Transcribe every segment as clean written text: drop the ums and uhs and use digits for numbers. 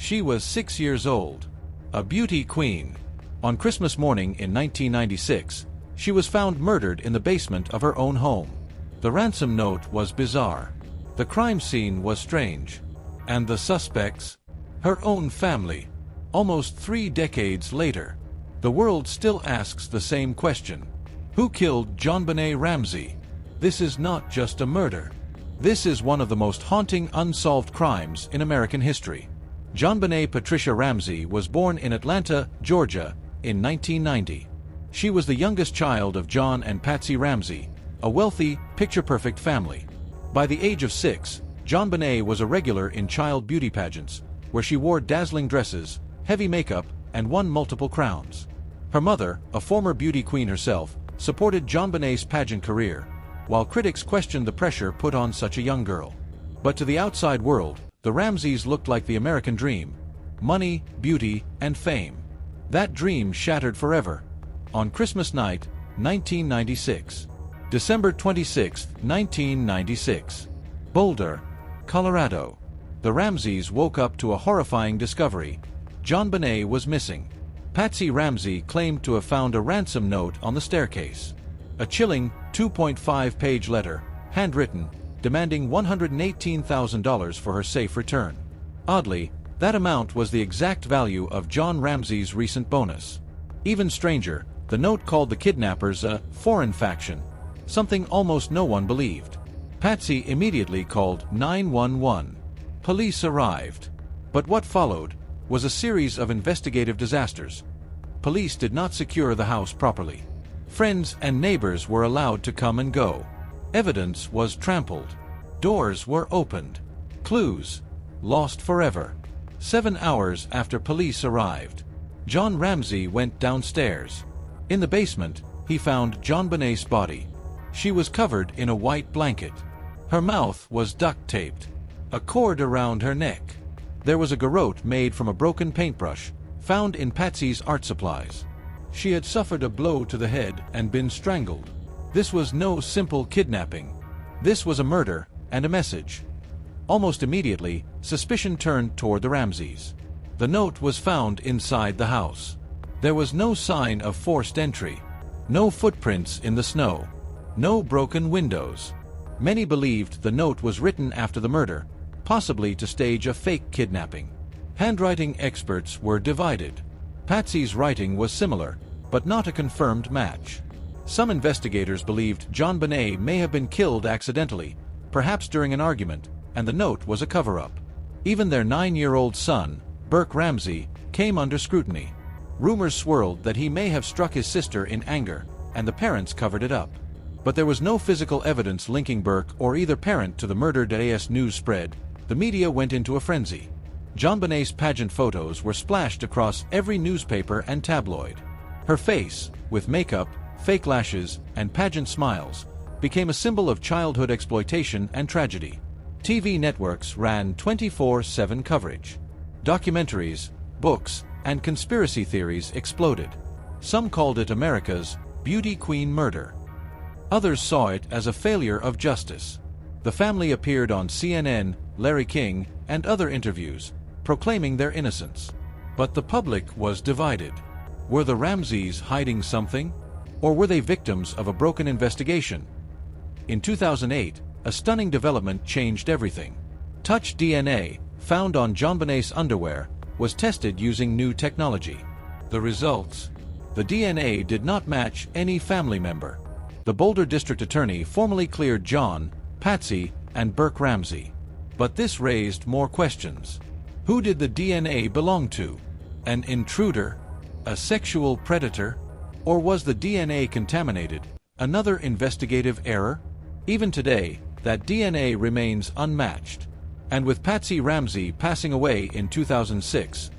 She was 6 years old. A beauty queen. On Christmas morning in 1996, she was found murdered in the basement of her own home. The ransom note was bizarre. The crime scene was strange. And the suspects? Her own family. Almost 3 decades later, the world still asks the same question. Who killed JonBenét Ramsey? This is not just a murder. This is one of the most haunting unsolved crimes in American history. JonBenét Patricia Ramsey was born in Atlanta, Georgia, in 1990. She was the youngest child of John and Patsy Ramsey, a wealthy, picture-perfect family. By the age of 6, JonBenét was a regular in child beauty pageants, where she wore dazzling dresses, heavy makeup, and won multiple crowns. Her mother, a former beauty queen herself, supported JonBenét's pageant career, while critics questioned the pressure put on such a young girl. But to the outside world, the Ramseys looked like the American dream: money, beauty, and fame. That dream shattered forever. On Christmas night, 1996. December 26, 1996. Boulder, Colorado. The Ramseys woke up to a horrifying discovery. JonBenét was missing. Patsy Ramsey claimed to have found a ransom note on the staircase. A chilling, 2.5-page letter, handwritten, demanding $118,000 for her safe return. Oddly, that amount was the exact value of John Ramsey's recent bonus. Even stranger, the note called the kidnappers a foreign faction, something almost no one believed. Patsy immediately called 911. Police arrived. But what followed was a series of investigative disasters. Police did not secure the house properly. Friends and neighbors were allowed to come and go. Evidence was trampled. Doors were opened. Clues lost forever. 7 hours after police arrived, John Ramsey went downstairs. In the basement, he found JonBenét's body. She was covered in a white blanket. Her mouth was duct-taped. A cord around her neck. There was a garrote made from a broken paintbrush, found in Patsy's art supplies. She had suffered a blow to the head and been strangled. This was no simple kidnapping. This was a murder and a message. Almost immediately, suspicion turned toward the Ramseys. The note was found inside the house. There was no sign of forced entry. No footprints in the snow. No broken windows. Many believed the note was written after the murder, possibly to stage a fake kidnapping. Handwriting experts were divided. Patsy's writing was similar, but not a confirmed match. Some investigators believed JonBenét may have been killed accidentally, perhaps during an argument, and the note was a cover-up. Even their 9-year-old son, Burke Ramsey, came under scrutiny. Rumors swirled that he may have struck his sister in anger, and the parents covered it up. But there was no physical evidence linking Burke or either parent to the murder. As news spread, the media went into a frenzy. JonBenét's pageant photos were splashed across every newspaper and tabloid. Her face, with makeup, fake lashes, and pageant smiles, became a symbol of childhood exploitation and tragedy. TV networks ran 24/7 coverage. Documentaries, books, and conspiracy theories exploded. Some called it America's beauty queen murder. Others saw it as a failure of justice. The family appeared on CNN, Larry King, and other interviews, proclaiming their innocence. But the public was divided. Were the Ramseys hiding something? Or were they victims of a broken investigation? In 2008, a stunning development changed everything. Touch DNA, found on JonBenét's underwear, was tested using new technology. The results? The DNA did not match any family member. The Boulder District Attorney formally cleared John, Patsy, and Burke Ramsey. But this raised more questions. Who did the DNA belong to? An intruder? A sexual predator? Or was the DNA contaminated? Another investigative error? Even today, that DNA remains unmatched. And with Patsy Ramsey passing away in 2006,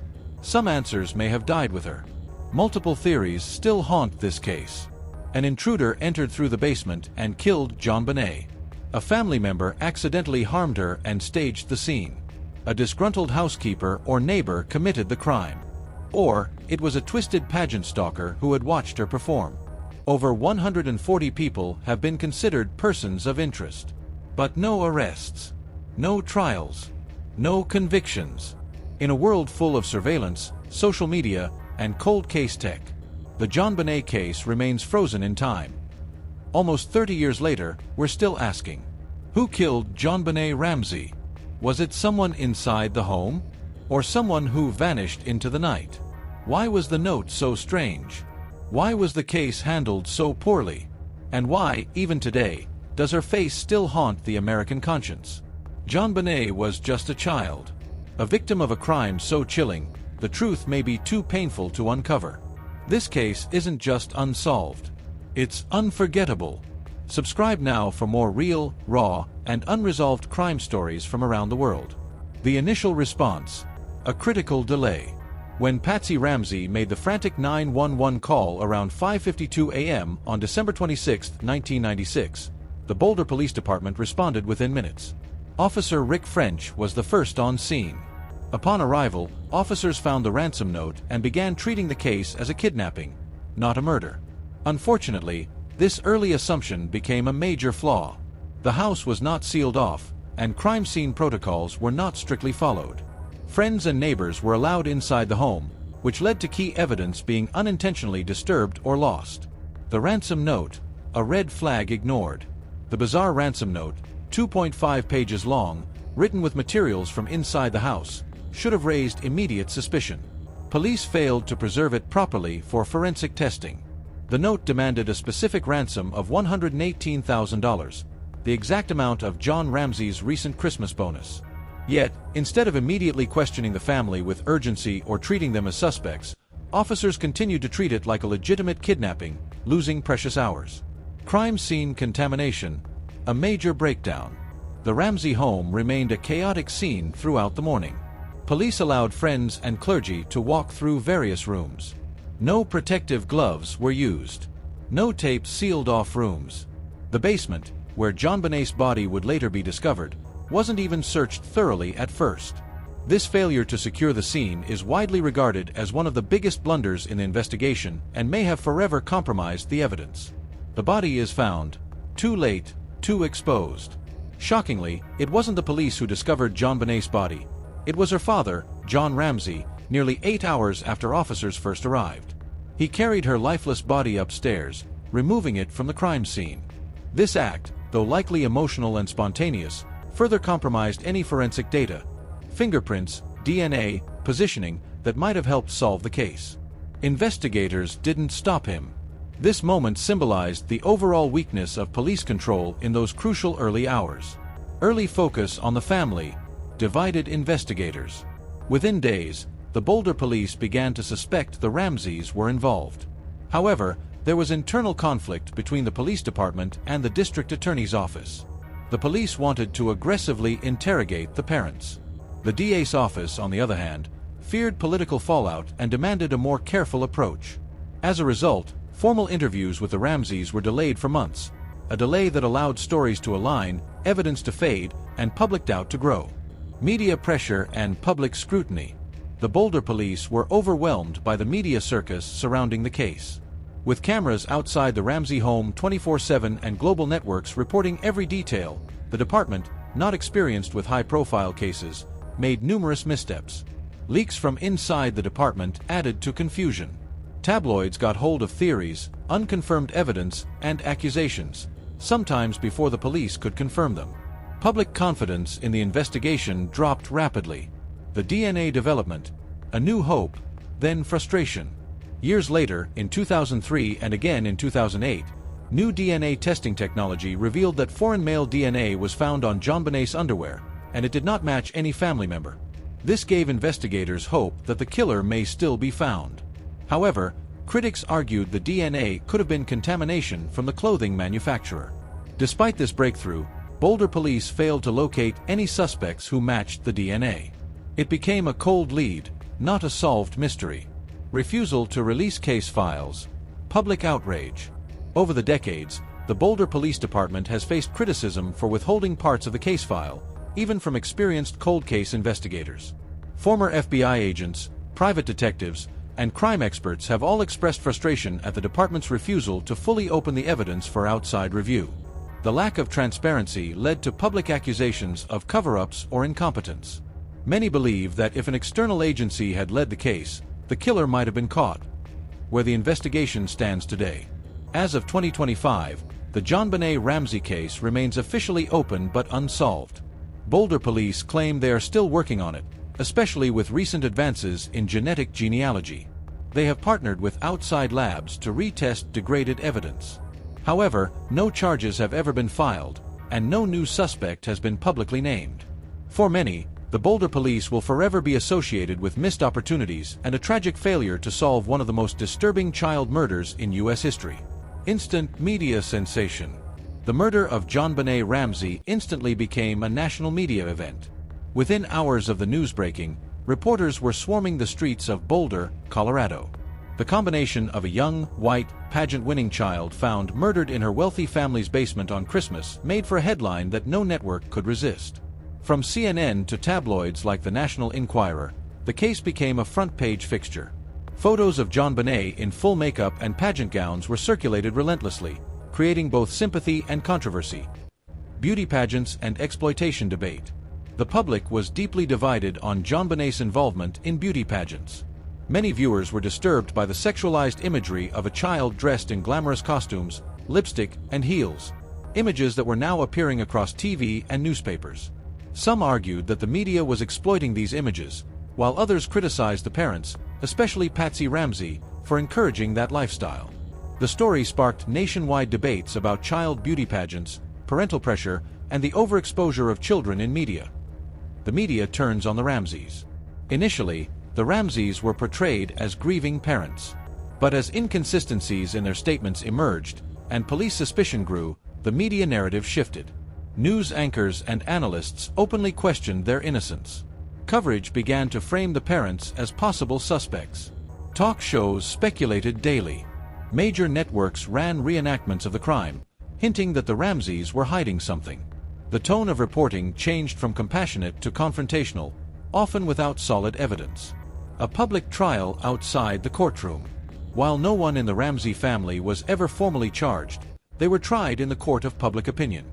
some answers may have died with her. Multiple theories still haunt this case. An intruder entered through the basement and killed JonBenét. A family member accidentally harmed her and staged the scene. A disgruntled housekeeper or neighbor committed the crime. Or, it was a twisted pageant stalker who had watched her perform. Over 140 people have been considered persons of interest. But no arrests. No trials. No convictions. In a world full of surveillance, social media, and cold case tech, the JonBenét case remains frozen in time. Almost 30 years later, we're still asking, who killed JonBenét Ramsey? Was it someone inside the home? Or someone who vanished into the night? Why was the note so strange? Why was the case handled so poorly? And why, even today, does her face still haunt the American conscience? JonBenét was just a child, a victim of a crime so chilling, the truth may be too painful to uncover. This case isn't just unsolved. It's unforgettable. Subscribe now for more real, raw, and unresolved crime stories from around the world. The initial response: a critical delay. When Patsy Ramsey made the frantic 911 call around 5:52 a.m. on December 26, 1996, the Boulder Police Department responded within minutes. Officer Rick French was the first on scene. Upon arrival, officers found the ransom note and began treating the case as a kidnapping, not a murder. Unfortunately, this early assumption became a major flaw. The house was not sealed off, and crime scene protocols were not strictly followed. Friends and neighbors were allowed inside the home, which led to key evidence being unintentionally disturbed or lost. The ransom note, a red flag ignored. The bizarre ransom note, 2.5 pages long, written with materials from inside the house, should have raised immediate suspicion. Police failed to preserve it properly for forensic testing. The note demanded a specific ransom of $118,000, the exact amount of John Ramsey's recent Christmas bonus. Yet, instead of immediately questioning the family with urgency or treating them as suspects, officers continued to treat it like a legitimate kidnapping, losing precious hours. Crime scene contamination, a major breakdown. The Ramsey home remained a chaotic scene throughout the morning. Police allowed friends and clergy to walk through various rooms. No protective gloves were used. No tapes sealed off rooms. The basement, where JonBenét's body would later be discovered, wasn't even searched thoroughly at first. This failure to secure the scene is widely regarded as one of the biggest blunders in the investigation and may have forever compromised the evidence. The body is found, too late, too exposed. Shockingly, it wasn't the police who discovered JonBenét's body. It was her father, John Ramsey, nearly 8 hours after officers first arrived. He carried her lifeless body upstairs, removing it from the crime scene. This act, though likely emotional and spontaneous, further compromised any forensic data, fingerprints, DNA, positioning that might have helped solve the case. Investigators didn't stop him. This moment symbolized the overall weakness of police control in those crucial early hours. Early focus on the family divided investigators. Within days, the Boulder police began to suspect the Ramseys were involved. However, there was internal conflict between the police department and the district attorney's office. The police wanted to aggressively interrogate the parents. The DA's office, on the other hand, feared political fallout and demanded a more careful approach. As a result, formal interviews with the Ramseys were delayed for months, a delay that allowed stories to align, evidence to fade, and public doubt to grow. Media pressure and public scrutiny. The Boulder police were overwhelmed by the media circus surrounding the case. With cameras outside the Ramsey home 24/7 and global networks reporting every detail, the department, not experienced with high-profile cases, made numerous missteps. Leaks from inside the department added to confusion. Tabloids got hold of theories, unconfirmed evidence, and accusations, sometimes before the police could confirm them. Public confidence in the investigation dropped rapidly. The DNA development, a new hope, then frustration. Years later, in 2003 and again in 2008, new DNA testing technology revealed that foreign male DNA was found on JonBenét's underwear, and it did not match any family member. This gave investigators hope that the killer may still be found. However, critics argued the DNA could have been contamination from the clothing manufacturer. Despite this breakthrough, Boulder police failed to locate any suspects who matched the DNA. It became a cold lead, not a solved mystery. Refusal to release case files. Public outrage. Over the decades, the Boulder Police Department has faced criticism for withholding parts of the case file, even from experienced cold case investigators. Former FBI agents, private detectives, and crime experts have all expressed frustration at the department's refusal to fully open the evidence for outside review. The lack of transparency led to public accusations of cover-ups or incompetence. Many believe that if an external agency had led the case, the killer might have been caught. Where the investigation stands today. As of 2025, the JonBenét Ramsey case remains officially open but unsolved. Boulder police claim they are still working on it, especially with recent advances in genetic genealogy. They have partnered with outside labs to retest degraded evidence. However, no charges have ever been filed, and no new suspect has been publicly named. For many, the Boulder police will forever be associated with missed opportunities and a tragic failure to solve one of the most disturbing child murders in U.S. history. Instant media sensation. The murder of JonBenét Ramsey instantly became a national media event. Within hours of the news breaking, reporters were swarming the streets of Boulder, Colorado. The combination of a young, white, pageant-winning child found murdered in her wealthy family's basement on Christmas made for a headline that no network could resist. From CNN to tabloids like the National Enquirer, the case became a front-page fixture. Photos of JonBenét in full makeup and pageant gowns were circulated relentlessly, creating both sympathy and controversy. Beauty pageants and exploitation debate. The public was deeply divided on JonBenét's involvement in beauty pageants. Many viewers were disturbed by the sexualized imagery of a child dressed in glamorous costumes, lipstick, and heels, images that were now appearing across TV and newspapers. Some argued that the media was exploiting these images, while others criticized the parents, especially Patsy Ramsey, for encouraging that lifestyle. The story sparked nationwide debates about child beauty pageants, parental pressure, and the overexposure of children in media. The media turns on the Ramseys. Initially, the Ramseys were portrayed as grieving parents. But as inconsistencies in their statements emerged, and police suspicion grew, the media narrative shifted. News anchors and analysts openly questioned their innocence. Coverage began to frame the parents as possible suspects. Talk shows speculated daily. Major networks ran reenactments of the crime, hinting that the Ramseys were hiding something. The tone of reporting changed from compassionate to confrontational, often without solid evidence. A public trial outside the courtroom. While no one in the Ramsey family was ever formally charged, they were tried in the court of public opinion.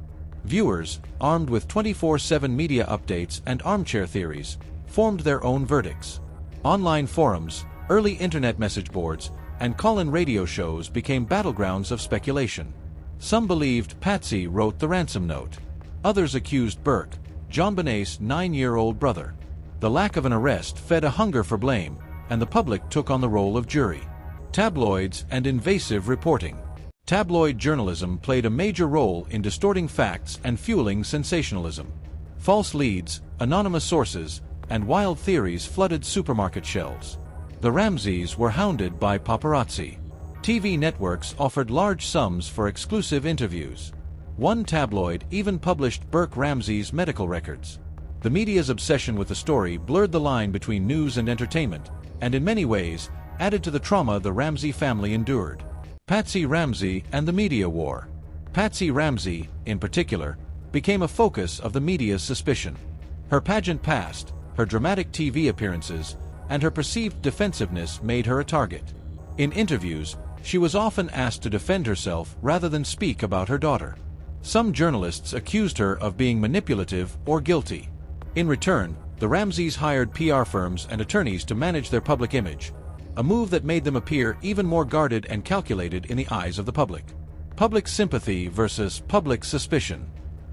Viewers, armed with 24/7 media updates and armchair theories, formed their own verdicts. Online forums, early internet message boards, and call-in radio shows became battlegrounds of speculation. Some believed Patsy wrote the ransom note. Others accused Burke, JonBenét's 9-year-old brother. The lack of an arrest fed a hunger for blame, and the public took on the role of jury. Tabloids and invasive reporting. Tabloid journalism played a major role in distorting facts and fueling sensationalism. False leads, anonymous sources, and wild theories flooded supermarket shelves. The Ramseys were hounded by paparazzi. TV networks offered large sums for exclusive interviews. One tabloid even published Burke Ramsey's medical records. The media's obsession with the story blurred the line between news and entertainment, and in many ways, added to the trauma the Ramsey family endured. Patsy Ramsey and the media war. Patsy Ramsey, in particular, became a focus of the media's suspicion. Her pageant past, her dramatic TV appearances, and her perceived defensiveness made her a target. In interviews, she was often asked to defend herself rather than speak about her daughter. Some journalists accused her of being manipulative or guilty. In return, the Ramseys hired PR firms and attorneys to manage their public image, a move that made them appear even more guarded and calculated in the eyes of the public. Public sympathy versus public suspicion.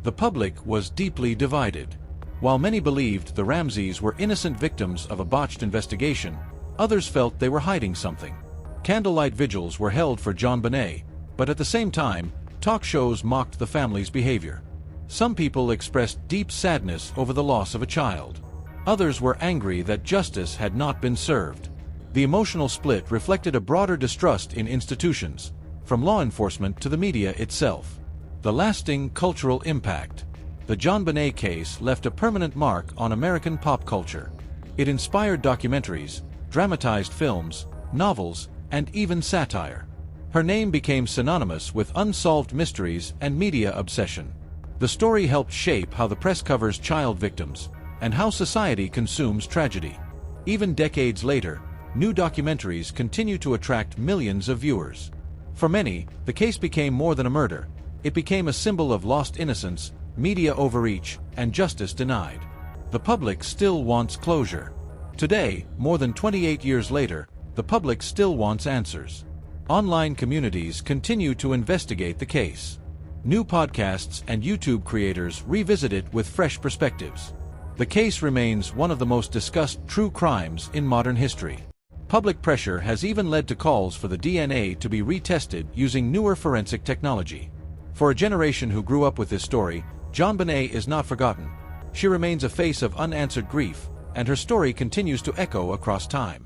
The public was deeply divided. While many believed the Ramseys were innocent victims of a botched investigation, others felt they were hiding something. Candlelight vigils were held for JonBenét, but at the same time, talk shows mocked the family's behavior. Some people expressed deep sadness over the loss of a child. Others were angry that justice had not been served. The emotional split reflected a broader distrust in institutions, from law enforcement to the media itself. The lasting cultural impact. The JonBenét case left a permanent mark on American pop culture. It inspired documentaries, dramatized films, novels, and even satire. Her name became synonymous with unsolved mysteries and media obsession. The story helped shape how the press covers child victims, and how society consumes tragedy. Even decades later, new documentaries continue to attract millions of viewers. For many, the case became more than a murder. It became a symbol of lost innocence, media overreach, and justice denied. The public still wants closure. Today, more than 28 years later, the public still wants answers. Online communities continue to investigate the case. New podcasts and YouTube creators revisit it with fresh perspectives. The case remains one of the most discussed true crimes in modern history. Public pressure has even led to calls for the DNA to be retested using newer forensic technology. For a generation who grew up with this story, JonBenét is not forgotten. She remains a face of unanswered grief, and her story continues to echo across time.